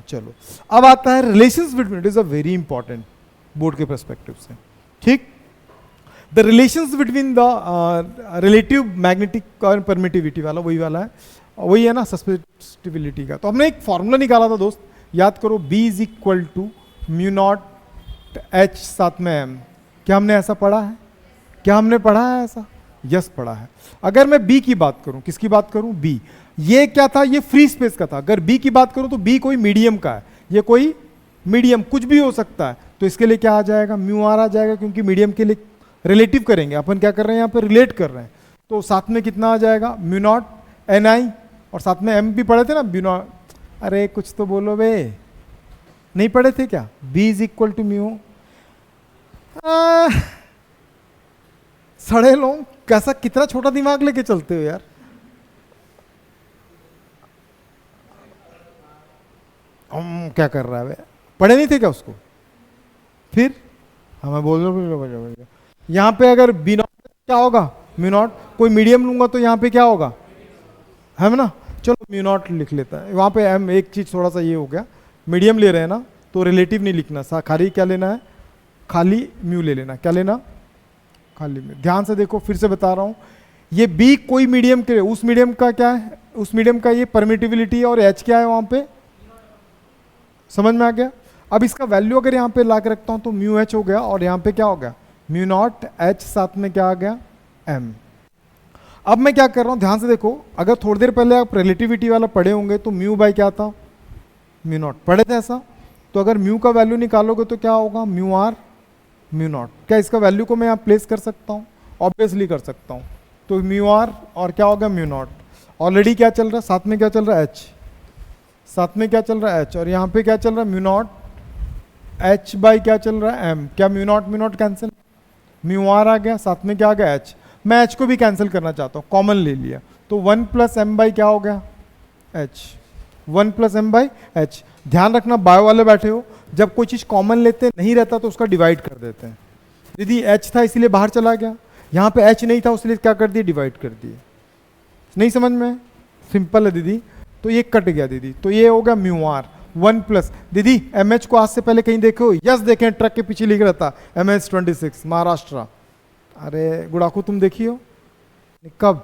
चलो, अब आता है relations between, it is a very important board के पर्सपेक्टिव से, ठीक। The relations between the relative magnetic और परमिटिविटी वाला वही वाला है, वही है ना सस्पेसिबिलिटी का। तो हमने एक फॉर्मूला निकाला था दोस्त, याद करो, B is equal to mu not H साथ में M। क्या हमने ऐसा पढ़ा है? क्या हमने पढ़ा है ऐसा? यस पढ़ा है। अगर मैं B की बात करूं, किसकी बात करूं? B। ये क्या था? ये फ्री स्पेस का था। अगर B की बात करूं तो B कोई मीडियम का है, ये कोई मीडियम कुछ भी हो सकता है, तो इसके लिए क्या आ जाएगा? म्यू आर आ जाएगा, क्योंकि मीडियम के लिए रिलेटिव करेंगे अपन, क्या कर रहे हैं यहाँ पे? रिलेट कर रहे हैं। तो साथ में कितना आ जाएगा? म्यू नॉट एन आई, और साथ में एम भी पढ़े थे ना, म्यू नॉट, अरे कुछ तो बोलो बे, नहीं पढ़े थे क्या? B is equal to mu, सड़े लोग, कैसा कितना छोटा दिमाग लेके चलते हो यार। क्या कर रहा है बे? पढ़े नहीं थे क्या उसको? फिर हमें बोल दो, यहाँ पे अगर बी नॉट क्या होगा? म्यू नॉट, कोई मीडियम लूंगा तो यहाँ पे क्या होगा? है ना? चलो म्यू नॉट लिख लेता है। वहाँ पे एम, एक चीज थोड़ा सा ये हो गया, मीडियम ले रहे हैं ना, तो रिलेटिव नहीं लिखना, खाली क्या लेना है? खाली म्यू ले लेना। क्या लेना? खाली म्यू। ध्यान से देखो, फिर से बता रहा हूँ, ये बी कोई मीडियम के, उस मीडियम का क्या है? उस मीडियम का ये परमिटिविलिटी है, और एच क्या है वहाँ पे? समझ में आ गया? अब इसका वैल्यू अगर यहाँ पे ला के रखता हूँ तो म्यू एच हो गया, और यहाँ पे क्या हो गया? म्यू नॉट एच साथ में क्या आ गया? एम। अब मैं क्या कर रहा हूँ, ध्यान से देखो, अगर थोड़ी देर पहले आप रिलेटिविटी वाला पढ़े होंगे तो म्यू बाई क्या था? Mu naught. पढ़े थे ऐसा? तो अगर म्यू का वैल्यू निकालोगे तो क्या होगा? Mu r mu not. क्या इसका वैल्यू को मैं यहाँ प्लेस कर सकता हूँ? ऑब्वियसली कर सकता हूँ। तो म्यू आर और क्या होगा? Mu naught. ऑलरेडी क्या चल रहा है? साथ में क्या चल रहा है? एच। साथ में क्या चल रहा है? एच। और यहाँ पे क्या चल रहा है? म्यू नॉट एच बाई क्या चल रहा है? एम। क्या mu not cancel? Mu R आ गया, साथ में क्या आ गया? एच। मैं एच को भी कैंसिल करना चाहता हूँ, कॉमन ले लिया, तो 1 प्लस एम बाई क्या हो गया? H. 1 plus m by H. ध्यान रखना, बायो वाले बैठे हो, जब कोई चीज कॉमन लेते नहीं रहता तो उसका डिवाइड कर देते हैं। दीदी एच था इसलिए बाहर चला गया, यहाँ पे एच नहीं था उसलिए क्या कर दिए? डिवाइड कर दिए। नहीं समझ में? सिंपल है दीदी। तो ये कट गया दीदी, तो ये हो गया म्यू आर 1 प्लस, दीदी एम एच को आज से पहले कहीं देखो? यस देखें, ट्रक के पीछे लिख रहता MS 26 महाराष्ट्र। अरे गुड़ाकू तुम देखी हो? कब?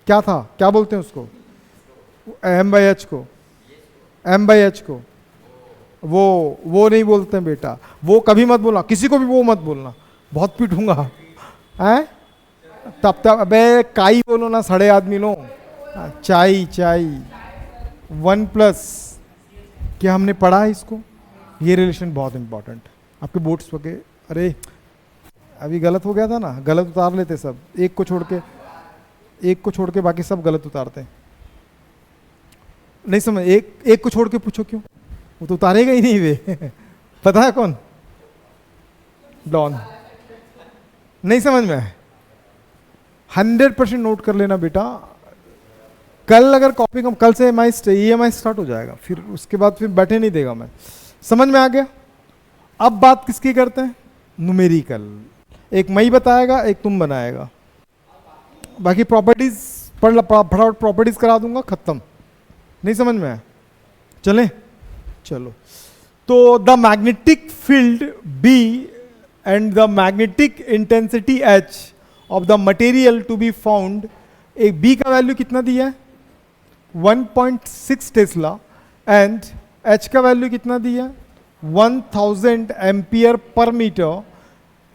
क्या था? क्या बोलते हैं उसको? एम बाई एच को, एम बाई एच को, वो नहीं बोलते हैं बेटा, वो कभी मत बोलना, किसी को भी वो मत बोलना, बहुत पीटूंगा है। तब अबे काई बोलो ना, सड़े आदमी लो। चाई 1 प्लस, क्या हमने पढ़ा है इसको? ये रिलेशन बहुत इंपॉर्टेंट आपके बोर्ड्स वगैरह। अरे अभी गलत हो गया था ना, गलत उतार लेते सब, एक को छोड़ के बाकी सब गलत उतारते हैं। नहीं समझ? एक को छोड़ के पूछो क्यों? वो तो उतारेगा ही नहीं वे पता है कौन? डॉन। नहीं समझ में? 100% नोट कर लेना बेटा। कल अगर कॉपी कम, कल से EMI स्टार्ट हो जाएगा, फिर उसके बाद फिर बैठे नहीं देगा मैं। समझ में आ गया? अब बात किसकी करते हैं? न्यूमेरिकल। एक मैं ही बताएगा, एक तुम बनाएगा, बाकी प्रॉपर्टीज फटाफट प्रॉपर्टीज करा दूंगा, खत्म। नहीं समझ में? चलें? चलो, तो the magnetic field B and the magnetic intensity H of the material to be found, एक B का वैल्यू कितना दिया है? 1.6 टेस्ला, एंड H का वैल्यू कितना दिया है? 1000 ampere per metre.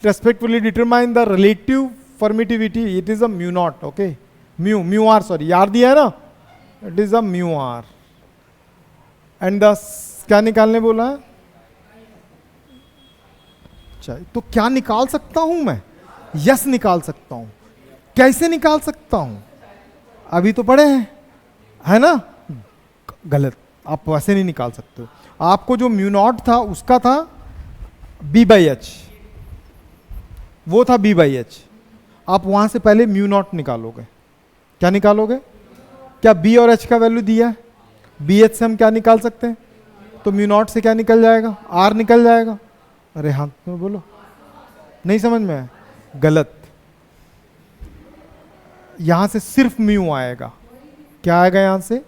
Respectively determine the relative permittivity. It is a mu naught, okay? Mu r, sorry, यार दिया है ना? It is a mu r. And the क्या निकालने बोला है? अच्छा, तो क्या निकाल सकता हूं मैं? यस निकाल सकता हूं। कैसे निकाल सकता हूं? अभी तो पढ़े हैं, है ना? गलत, आप वैसे नहीं निकाल सकते हो। आपको जो म्यू नॉट था उसका था B बाई एच, वो था B बाई एच। आप वहां से पहले म्यू नॉट निकालोगे। क्या निकालोगे? क्या B और H का वैल्यू दिया है? BH से हम क्या निकाल सकते हैं? तो म्यू नॉट से क्या निकल जाएगा? R निकल जाएगा। अरे हाँ तो बोलो, नहीं समझ में है? गलत। यहां से सिर्फ म्यू आएगा। क्या आएगा? यहां से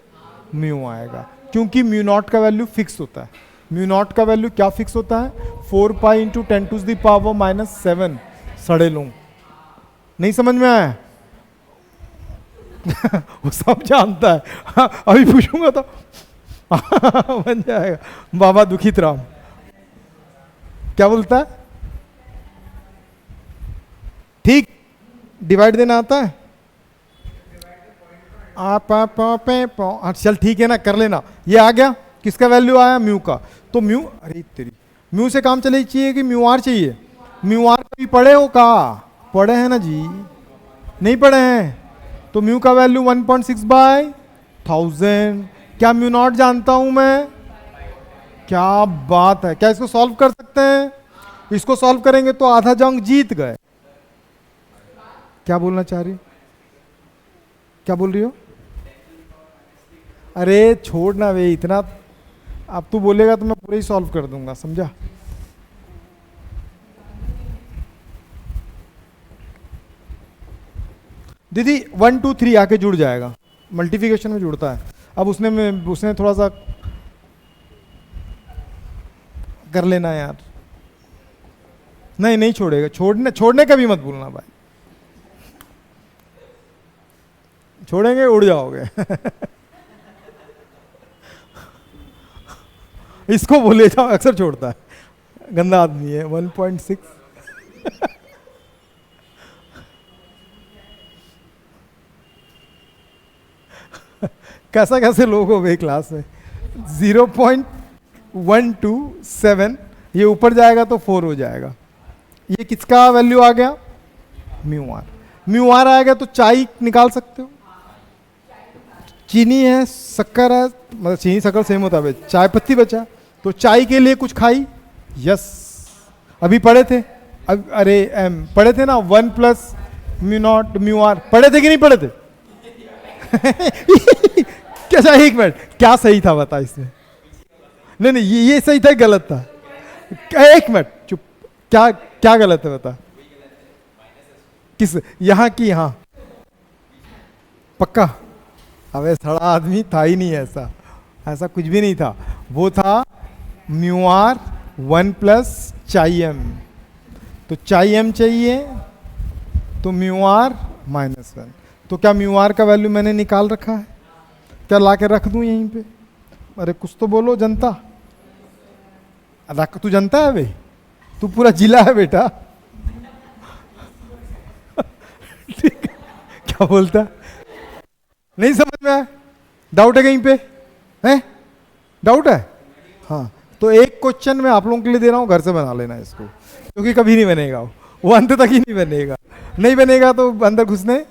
म्यू आएगा। क्योंकि म्यू नॉट का वैल्यू फिक्स होता है। म्यू नॉट का वैल्यू क्या फिक्स होता है? 4 पाई इंटू 10⁻⁻⁷ सड़े लोग। नहीं समझ में आया? वो सब जानता है। हाँ, अभी पूछूंगा तो बन जाएगा। बाबा दुखित राम क्या बोलता है? ठीक, डिवाइड देना आता है? चल ठीक है ना, कर लेना। ये आ गया, किसका वैल्यू आया? म्यू का। तो म्यू, अरे तेरी, म्यू से काम चले चाहिए कि म्यू आर चाहिए? म्यू आर कभी पढ़े हो? का पढ़े हैं ना जी? नहीं पढ़े हैं तो म्यू का वैल्यू 1.6/1000। क्या म्यू नॉट जानता हूं मैं? क्या बात है! क्या इसको सॉल्व कर सकते हैं? इसको सॉल्व करेंगे तो आधा जंग जीत गए। क्या बोलना चाह रही हो? क्या बोल रही हो? अरे छोड़ना वे, इतना अब तू बोलेगा तो मैं पूरा ही सॉल्व कर दूंगा, समझा? दीदी 1 2 3 आके जुड़ जाएगा, मल्टीप्लिकेशन में जुड़ता है। अब उसने थोड़ा सा कर लेना यार। नहीं नहीं छोड़ेगा, छोड़ने का भी मत भूलना भाई, छोड़ेंगे उड़ जाओगे। इसको बोले जाओ, अक्सर छोड़ता है, गंदा आदमी है। 1.6 कैसा कैसे लोग हो गए क्लास में। 0.127, ये ऊपर जाएगा तो 4 हो जाएगा। ये किसका वैल्यू आ गया? Mu r. म्यू आर आएगा तो चाय निकाल सकते हो। चीनी है, शक्कर है, मतलब चीनी शक्कर सेम होता है, चाय पत्ती बचा तो चाय के लिए कुछ खाई। यस, अभी पढ़े थे, अब अरे एम पढ़े थे ना, 1 plus mu nought mu R, पढ़े थे कि नहीं पढ़े थे? कैसा, एक मिनट, क्या सही था बता इसमें? नहीं नहीं, ये सही था, गलत था? एक मिनट चुप, क्या क्या गलत है बता? किस, यहां की यहां? पक्का? अबे सड़ा आदमी, था ही नहीं ऐसा, ऐसा कुछ भी नहीं था। वो था म्यू आर 1 प्लस चाई एम, तो चाई एम चाहिए तो म्यू आर -1। तो क्या म्यू आर का वैल्यू मैंने निकाल रखा है? क्या ला के रख दूं यहीं पे? अरे कुछ तो बोलो जनता। रख, तू जनता है बे, तू पूरा जिला है बेटा। ठीक है, क्या बोलता? नहीं समझ में आया? डाउट है कहीं पे? है डाउट है? हाँ, तो एक क्वेश्चन मैं आप लोगों के लिए दे रहा हूँ, घर से बना लेना इसको, क्योंकि कभी नहीं बनेगा वो अंत तक ही नहीं बनेगा। नहीं बनेगा तो अंदर घुसने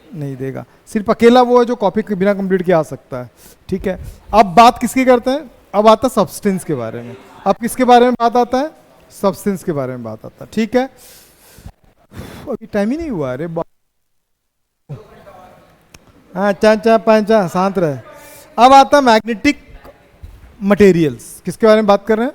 नहीं देगा। सिर्फ अकेला वो है जो कॉपी के बिना कंप्लीट किया आ सकता है। ठीक है, अब बात किसकी करते हैं? अब आता है सब्सटेंस के बारे में। अब किसके बारे में बात आता है? सब्सटेंस के बारे में बात आता है। ठीक है, अभी टाइम ही नहीं हुआ। अरे हाँ, चा पांचा शांत रहे। अब आता है मैग्नेटिक मटेरियल्स। किसके बारे में बात कर रहे हैं?